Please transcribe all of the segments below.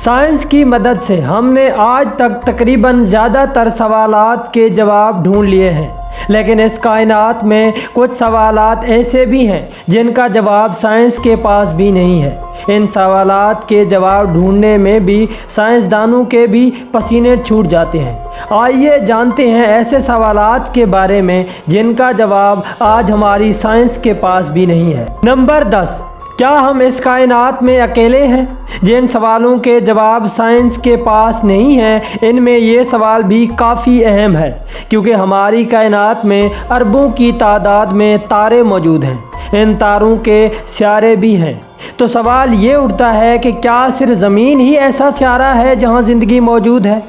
Science کی مدد سے ہم نے آج تک تقریباً زیادہ تر سوالات کے جواب ڈھونڈ لیے ہیں، لیکن اس کائنات میں کچھ سوالات ایسے بھی ہیں جن کا جواب سائنس کے پاس بھی نہیں ہے۔ ان سوالات کے جواب ڈھونڈنے میں بھی سائنسدانوں کے بھی پسینے چھوٹ جاتے ہیں۔ آئیے جانتے ہیں ایسے سوالات کے بارے میں جن کا جواب آج ہماری سائنس کے پاس بھی نہیں ہے۔ نمبر 10، کیا ہم اس کائنات میں اکیلے ہیں؟ جن سوالوں کے جواب سائنس کے پاس نہیں ہیں، ان میں یہ سوال بھی کافی اہم ہے، کیونکہ ہماری کائنات میں اربوں کی تعداد میں تارے موجود ہیں۔ ان تاروں کے سیارے بھی ہیں۔ تو سوال یہ اٹھتا ہے کہ کیا صرف زمین ہی ایسا سیارہ ہے جہاں زندگی موجود ہے،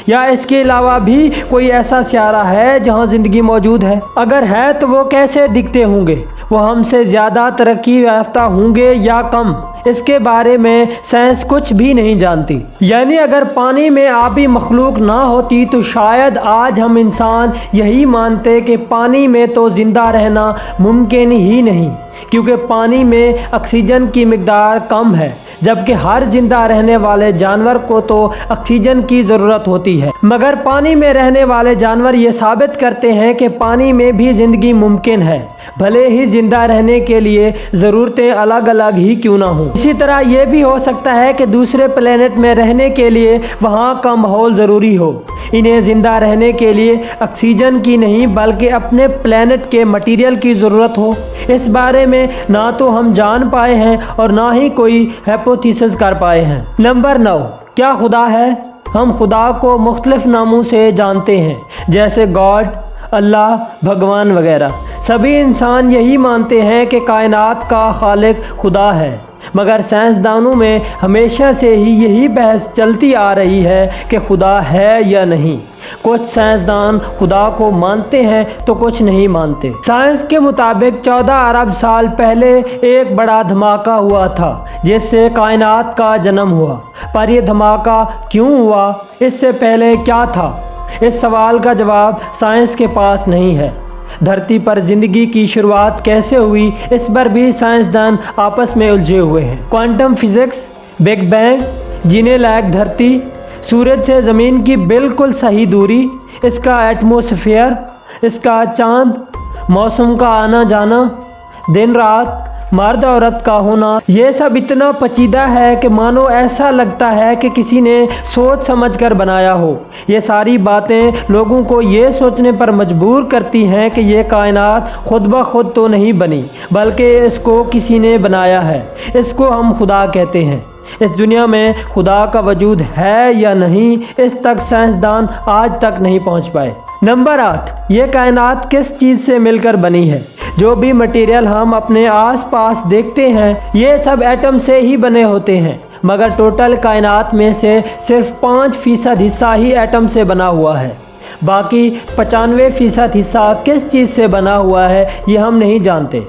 یا اس کے علاوہ بھی کوئی ایسا سیارہ ہے جہاں زندگی موجود ہے؟ اگر ہے تو وہ کیسے دکھتے ہوں گے؟ وہ ہم سے زیادہ ترقی یافتہ ہوں گے یا کم؟ اس کے بارے میں سائنس کچھ بھی نہیں جانتی۔ یعنی اگر پانی میں آبی مخلوق نہ ہوتی تو شاید آج ہم انسان یہی مانتے کہ پانی میں تو زندہ رہنا ممکن ہی نہیں، کیونکہ پانی میں آکسیجن کی مقدار کم ہے، جبکہ ہر زندہ رہنے والے جانور کو تو آکسیجن کی ضرورت ہوتی ہے۔ مگر پانی میں رہنے والے جانور یہ ثابت کرتے ہیں کہ پانی میں بھی زندگی ممکن ہے، بھلے ہی زندہ رہنے کے لیے ضرورتیں الگ الگ ہی کیوں نہ ہوں۔ اسی طرح یہ بھی ہو سکتا ہے کہ دوسرے پلینٹ میں رہنے کے لیے وہاں کا ماحول ضروری ہو۔ انہیں زندہ رہنے کے لیے آکسیجن کی نہیں بلکہ اپنے پلینٹ کے مٹیریل کی ضرورت ہو۔ اس بارے میں نہ تو ہم جان پائے ہیں اور نہ ہی کوئی ہائپوتھیسس کر پائے ہیں۔ نمبر 9، کیا خدا ہے؟ ہم خدا کو مختلف ناموں سے جانتے ہیں، جیسے گاڈ، اللہ، بھگوان وغیرہ۔ سبھی انسان یہی مانتے ہیں کہ کائنات کا خالق خدا ہے، مگر سائنسدانوں میں ہمیشہ سے ہی یہی بحث چلتی آ رہی ہے کہ خدا ہے یا نہیں۔ کچھ سائنسدان خدا کو مانتے ہیں تو کچھ نہیں مانتے۔ سائنس کے مطابق 14 ارب سال پہلے ایک بڑا دھماکہ ہوا تھا جس سے کائنات کا جنم ہوا۔ پر یہ دھماکہ کیوں ہوا؟ اس سے پہلے کیا تھا؟ اس سوال کا جواب سائنس کے پاس نہیں ہے۔ دھرتی پر زندگی کی شروعات کیسے ہوئی، اس پر بھی سائنسدان آپس میں الجھے ہوئے ہیں۔ کوانٹم فزکس، بگ بینگ، جینے لائق دھرتی، سورج سے زمین کی بالکل صحیح دوری، اس کا ایٹموسفیئر، اس کا چاند، موسم کا آنا جانا، دن رات، مرد عورت کا ہونا، یہ سب اتنا پیچیدہ ہے کہ مانو ایسا لگتا ہے کہ کسی نے سوچ سمجھ کر بنایا ہو۔ یہ ساری باتیں لوگوں کو یہ سوچنے پر مجبور کرتی ہیں کہ یہ کائنات خود بخود تو نہیں بنی، بلکہ اس کو کسی نے بنایا ہے۔ اس کو ہم خدا کہتے ہیں۔ اس دنیا میں خدا کا وجود ہے یا نہیں، اس تک سائنسدان آج تک نہیں پہنچ پائے۔ نمبر 8، یہ کائنات کس چیز سے مل کر بنی ہے؟ جو بھی مٹیریل ہم اپنے آس پاس دیکھتے ہیں یہ سب ایٹم سے ہی بنے ہوتے ہیں، مگر ٹوٹل کائنات میں سے صرف 5% حصہ ہی ایٹم سے بنا ہوا ہے۔ باقی 95% حصہ کس چیز سے بنا ہوا ہے یہ ہم نہیں جانتے۔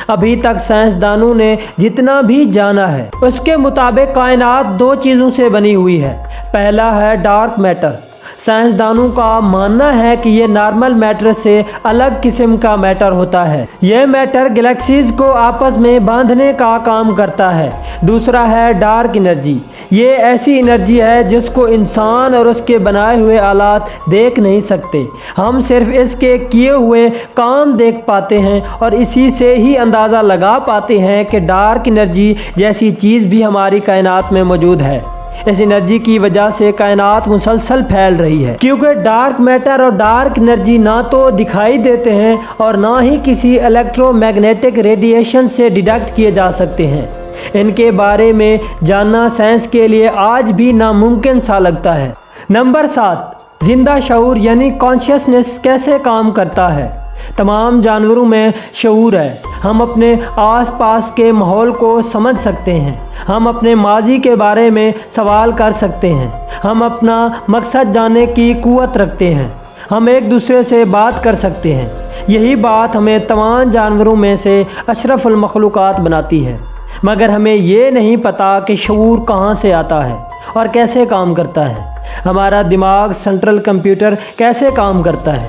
ابھی تک سائنسدانوں نے جتنا بھی جانا ہے اس کے مطابق کائنات 2 چیزوں سے بنی ہوئی ہے۔ پہلا ہے ڈارک میٹر۔ سائنسدانوں کا ماننا ہے کہ یہ نارمل میٹر سے الگ قسم کا میٹر ہوتا ہے۔ یہ میٹر گلیکسیز کو آپس میں باندھنے کا کام کرتا ہے۔ دوسرا ہے ڈارک انرجی۔ یہ ایسی انرجی ہے جس کو انسان اور اس کے بنائے ہوئے آلات دیکھ نہیں سکتے۔ ہم صرف اس کے کیے ہوئے کام دیکھ پاتے ہیں اور اسی سے ہی اندازہ لگا پاتے ہیں کہ ڈارک انرجی جیسی چیز بھی ہماری کائنات میں موجود ہے۔ اس انرجی کی وجہ سے کائنات مسلسل پھیل رہی ہے، کیونکہ ڈارک میٹر اور ڈارک انرجی نہ تو دکھائی دیتے ہیں اور نہ ہی کسی الیکٹرو میگنیٹک ریڈیشن سے ڈیٹیکٹ کیے جا سکتے ہیں۔ ان کے بارے میں جاننا سائنس کے لیے آج بھی ناممکن سا لگتا ہے۔ نمبر 7، زندہ شعور یعنی کانشیسنس کیسے کام کرتا ہے؟ تمام جانوروں میں شعور ہے۔ ہم اپنے آس پاس کے ماحول کو سمجھ سکتے ہیں، ہم اپنے ماضی کے بارے میں سوال کر سکتے ہیں، ہم اپنا مقصد جاننے کی قوت رکھتے ہیں، ہم ایک دوسرے سے بات کر سکتے ہیں۔ یہی بات ہمیں تمام جانوروں میں سے اشرف المخلوقات بناتی ہے، مگر ہمیں یہ نہیں پتہ کہ شعور کہاں سے آتا ہے اور کیسے کام کرتا ہے۔ ہمارا دماغ سینٹرل کمپیوٹر کیسے کام کرتا ہے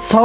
100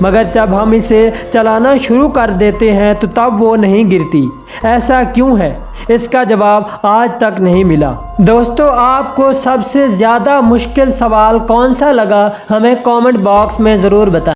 مگر جب ہم اسے چلانا شروع کر دیتے ہیں تو تب وہ نہیں گرتی۔ ایسا کیوں ہے؟ اس کا جواب آج تک نہیں ملا۔ دوستو، آپ کو سب سے زیادہ مشکل سوال کون سا لگا؟ ہمیں کامنٹ باکس میں ضرور بتائیں۔